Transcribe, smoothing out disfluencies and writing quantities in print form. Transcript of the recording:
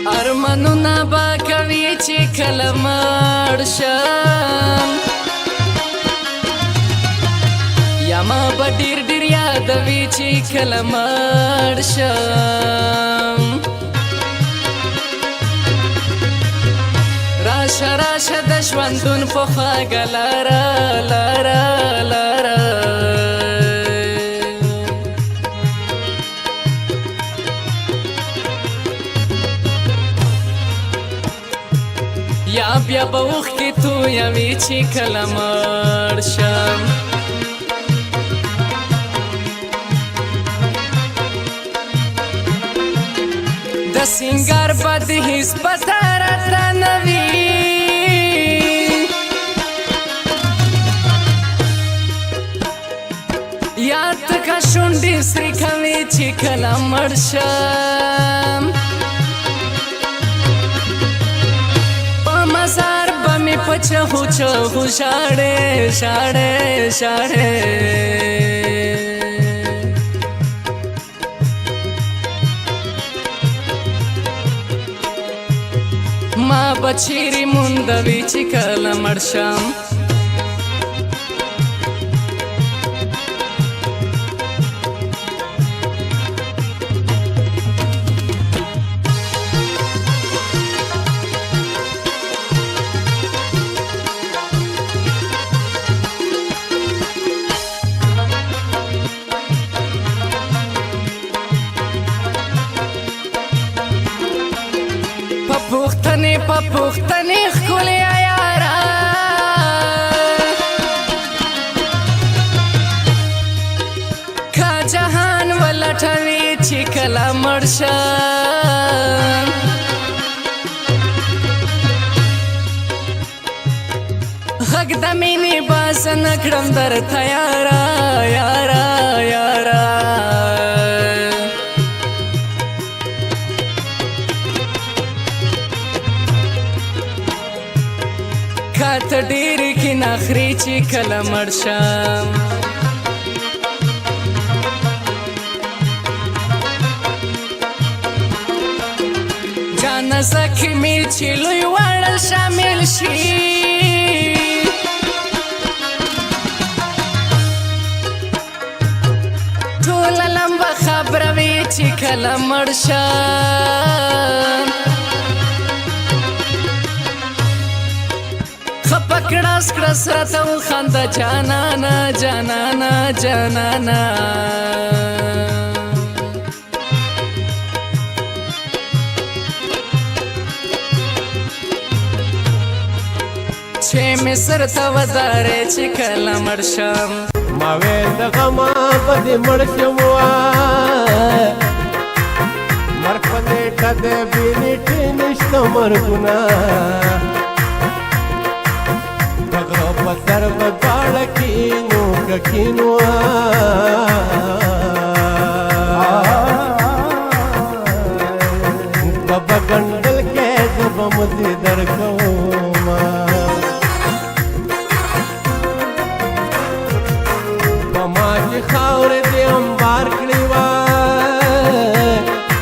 ارمانونه به کوي چې کله مړ شم یا ما به ډېر ډېر یادوي چې کله مړ شم راشه راشه د ژوندون په خواږه لاره لاره لاره یا بیا به اوښکې تویوي چې کله مړ شم د سینګار به د هېڅ پته راته نه وي یا تکه شونډې سرې کوي چې کله مړ شم مزار به مې په چهو چهو ژاړې ژاړې ژاړې ما به چیرې موندوي چې کله مړ شم په پوښتنې ښکلې یاره که جهان ولټوي چې کله مړ شم غږ د مینې به زه نه کړم درته یاره یاره یاره ته ډېرې کیناخرې چې کله مړ شم جانه زخمې چې لوی وړل شامل شي ټوله لمبه خبره وي چې کله مړ شم کړس کړس راته وخانده جانانا جانانا جانانا چې مې سر ته ودارې چې کله مړ شم ما ویل د غمه به دې مړ شم مرګ په نیټه د بې نیټې نشته مرګونه سر بداړه کینو کینو بابا ګندل کې زب مزي درکوما